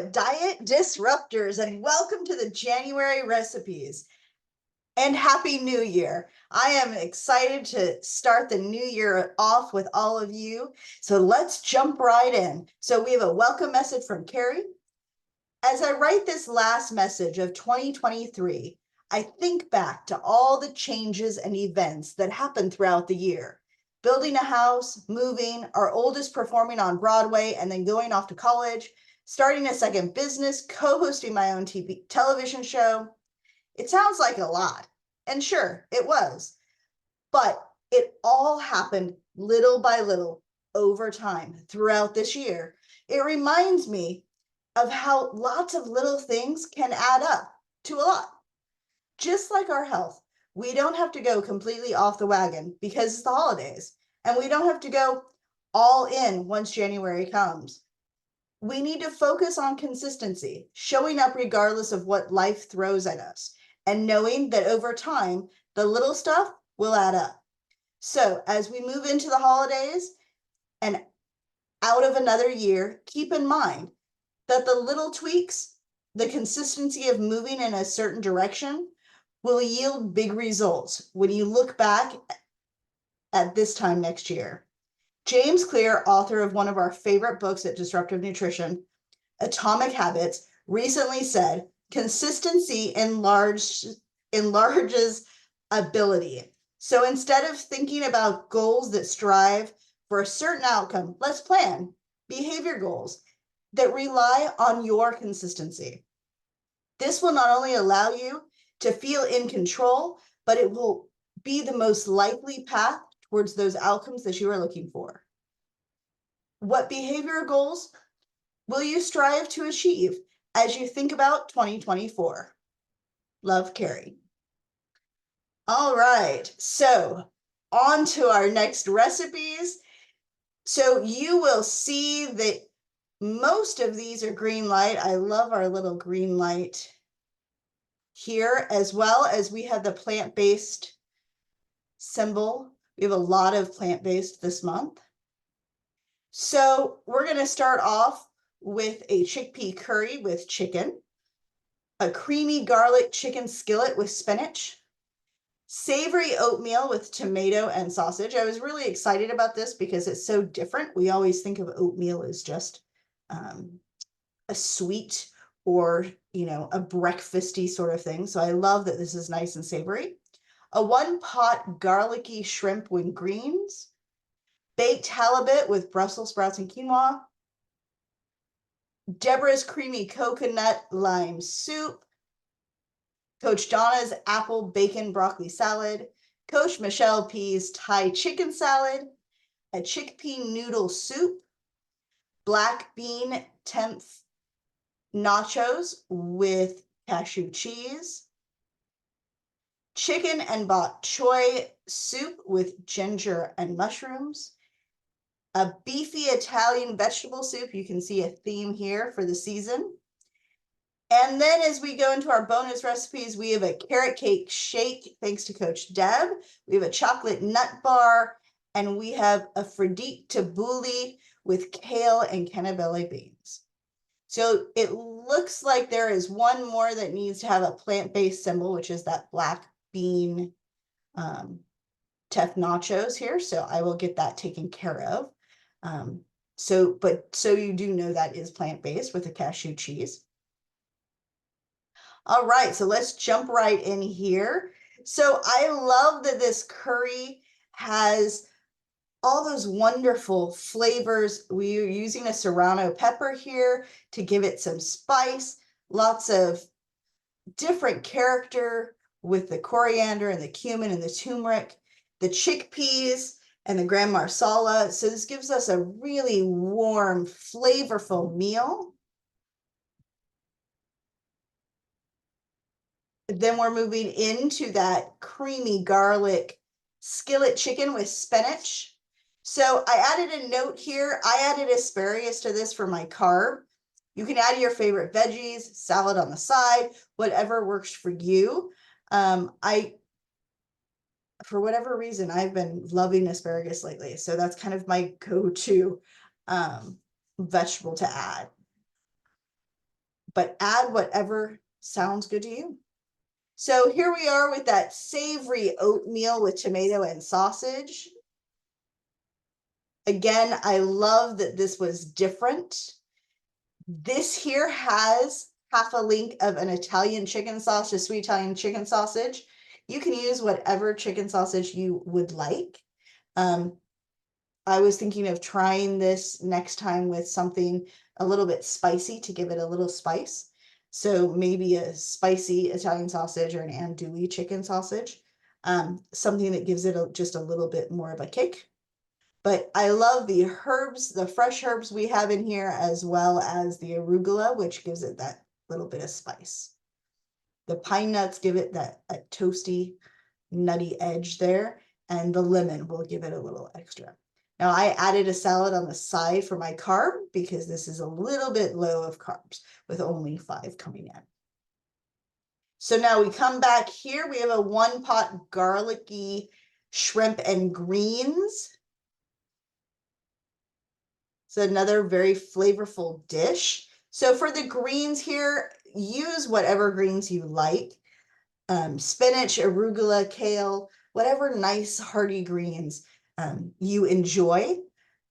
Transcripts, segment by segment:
Diet Disruptors, and welcome to the January recipes. And Happy New Year. I am excited to start the new year off with all of you. So let's jump right in. So we have a welcome message from Carrie. As I write this last message of 2023, I think back to all the changes and events that happened throughout the year. Building a house, moving, our oldest performing on Broadway and then going off to college, starting a second business, co-hosting my own television show. It sounds like a lot, and sure, it was, but it all happened little by little over time throughout this year. It reminds me of how lots of little things can add up to a lot. Just like our health, we don't have to go completely off the wagon because it's the holidays, and we don't have to go all in once January comes. We need to focus on consistency, showing up regardless of what life throws at us, and knowing that over time, the little stuff will add up. So as we move into the holidays and out of another year, keep in mind that the little tweaks, the consistency of moving in a certain direction will yield big results when you look back at this time next year. James Clear, author of one of our favorite books at Disruptive Nutrition, Atomic Habits, recently said, consistency enlarges ability. So instead of thinking about goals that strive for a certain outcome, let's plan behavior goals that rely on your consistency. This will not only allow you to feel in control, but it will be the most likely path towards those outcomes that you are looking for. What behavior goals will you strive to achieve as you think about 2024? Love, Carrie. All right, so on to our next recipes. So you will see that most of these are green light. I love our little green light here, as well as we have the plant-based symbol. We have a lot of plant-based this month. So we're going to start off with a chickpea curry with chicken, a creamy garlic chicken skillet with spinach, savory oatmeal with tomato and sausage. I was really excited about this because it's so different. We always think of oatmeal as just a sweet or, a breakfasty sort of thing. So I love that this is nice and savory. A one-pot garlicky shrimp with greens, baked halibut with Brussels sprouts and quinoa, Deborah's creamy coconut lime soup, Coach Donna's apple bacon broccoli salad, Coach Michelle P's Thai chicken salad, a chickpea noodle soup, black bean tempeh nachos with cashew cheese, chicken and bok choy soup with ginger and mushrooms, a beefy Italian vegetable soup. You can see a theme here for the season. And then as we go into our bonus recipes, we have a carrot cake shake, thanks to Coach Deb. We have a chocolate nut bar, and we have a friedic tabbouleh with kale and cannellini beans. So it looks like there is one more that needs to have a plant-based symbol, which is that black bean tempeh nachos here. So I will get that taken care of. So you do know that is plant-based with a cashew cheese. All right, so let's jump right in here. So I love that this curry has all those wonderful flavors. We are using a serrano pepper here to give it some spice, lots of different character with the coriander and the cumin and the turmeric, the chickpeas and the gram marsala. So this gives us a really warm, flavorful meal. Then we're moving into that creamy garlic skillet chicken with spinach. So I added a note here. I added asparagus to this for my carb. You can add your favorite veggies, salad on the side, whatever works for you. For whatever reason, I've been loving asparagus lately. So that's kind of my go-to vegetable to add. but add whatever sounds good to you. So here we are with that savory oatmeal with tomato and sausage. Again, I love that this was different. This here has half a link of an Italian chicken sausage, a sweet Italian chicken sausage. You can use whatever chicken sausage you would like. I was thinking of trying this next time with something a little bit spicy to give it a little spice. So maybe a spicy Italian sausage or an andouille chicken sausage, something that gives it just a little bit more of a kick. But I love the herbs, the fresh herbs we have in here, as well as the arugula, which gives it that little bit of spice. The pine nuts give it that toasty, nutty edge there, and the lemon will give it a little extra. Now I added a salad on the side for my carb because this is a little bit low of carbs with only 5 coming in. So now we come back here, we have a 1-pot garlicky shrimp and greens. It's another very flavorful dish. So for the greens here, use whatever greens you like. Spinach, arugula, kale, whatever nice hearty greens you enjoy,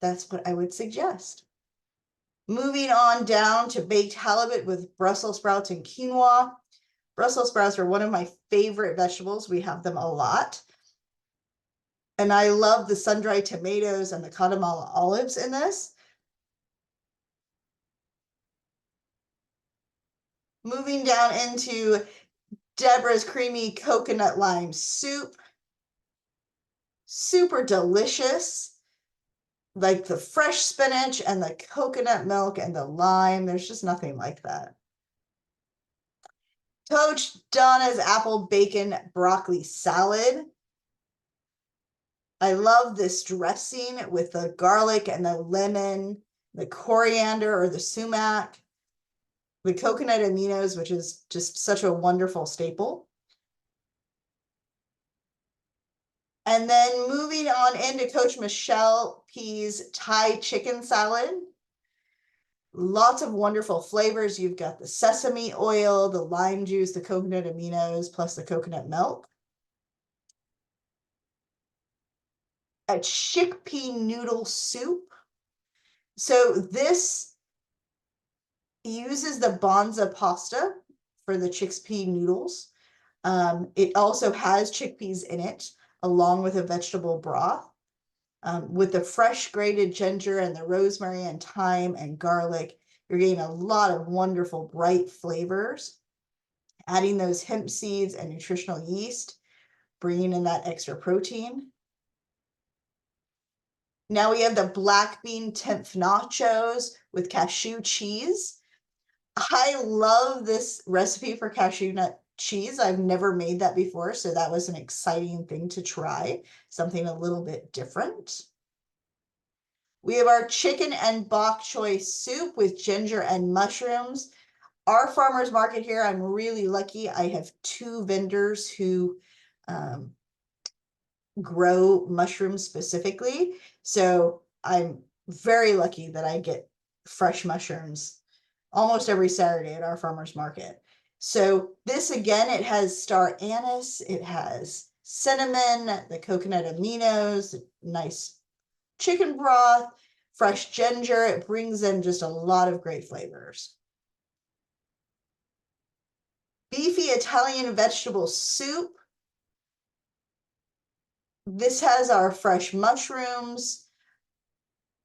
that's what I would suggest. Moving on down to baked halibut with Brussels sprouts and quinoa. Brussels sprouts are one of my favorite vegetables. We have them a lot. And I love the sun-dried tomatoes and the Guatemala olives in this. Moving down into Deborah's creamy coconut lime soup. Super delicious. Like the fresh spinach and the coconut milk and the lime. There's just nothing like that. Coach Donna's apple bacon broccoli salad. I love this dressing with the garlic and the lemon, the coriander or the sumac, the coconut aminos, which is just such a wonderful staple. And then moving on into Coach Michelle P's Thai chicken salad. Lots of wonderful flavors. You've got the sesame oil, the lime juice, the coconut aminos, plus the coconut milk. A chickpea noodle soup. So this uses the Banza pasta for the chickpea noodles. It also has chickpeas in it, along with a vegetable broth. With the fresh grated ginger and the rosemary and thyme and garlic, you're getting a lot of wonderful bright flavors. Adding those hemp seeds and nutritional yeast, bringing in that extra protein. Now we have the black bean tempeh nachos with cashew cheese. I love this recipe for cashew nut cheese. I've never made that before, so that was an exciting thing to try, something a little bit different. We have our chicken and bok choy soup with ginger and mushrooms. Our farmers market here, I'm really lucky. I have 2 vendors who grow mushrooms specifically. So I'm very lucky that I get fresh mushrooms almost every Saturday at our farmers market. So this again, it has star anise, it has cinnamon, the coconut aminos, nice chicken broth, fresh ginger. It brings in just a lot of great flavors. Beefy Italian vegetable soup. This has our fresh mushrooms.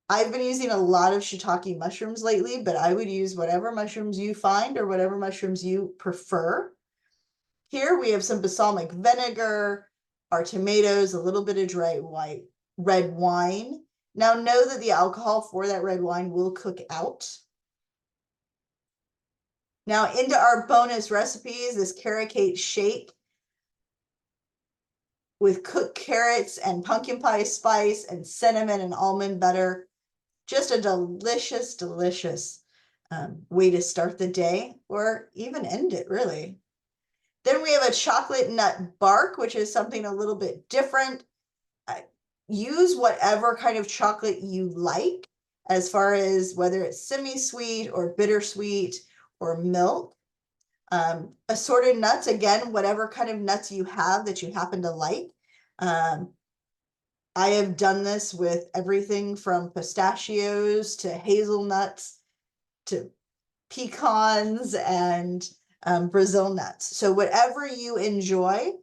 I've been using a lot of shiitake mushrooms lately, but I would use whatever mushrooms you find or whatever mushrooms you prefer. Here we have some balsamic vinegar, our tomatoes, a little bit of dry red wine. Now know that the alcohol for that red wine will cook out. Now into our bonus recipes, this carrot cake shake with cooked carrots and pumpkin pie spice and cinnamon and almond butter. Just a delicious, delicious way to start the day or even end it, really. Then we have a chocolate nut bark, which is something a little bit different. Use whatever kind of chocolate you like, as far as whether it's semi-sweet or bittersweet or milk. Assorted nuts, again, whatever kind of nuts you have that you happen to like. I have done this with everything from pistachios to hazelnuts to pecans and Brazil nuts. So whatever you enjoy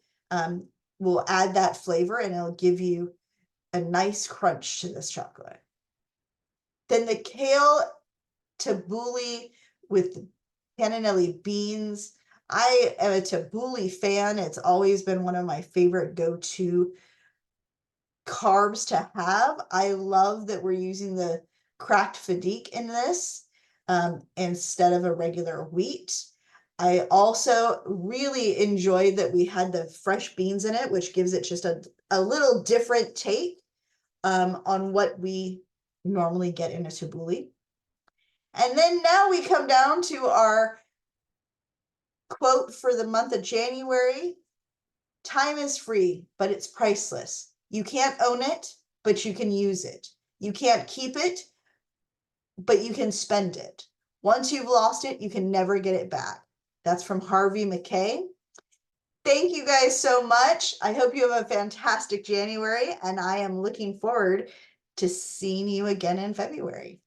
will add that flavor and it'll give you a nice crunch to this chocolate. Then the kale tabbouleh with cannellini beans. I am a tabbouleh fan. It's always been one of my favorite go-to carbs to have. I love that we're using the cracked fadiq in this instead of a regular wheat. I also really enjoyed that we had the fresh beans in it, which gives it just a little different take on what we normally get in a tabbouleh. And then now we come down to our quote for the month of January. Time is free, but it's priceless. You can't own it, but you can use it. You can't keep it, but you can spend it. Once you've lost it, you can never get it back. That's from Harvey Mackay. Thank you guys so much. I hope you have a fantastic January, and I am looking forward to seeing you again in February.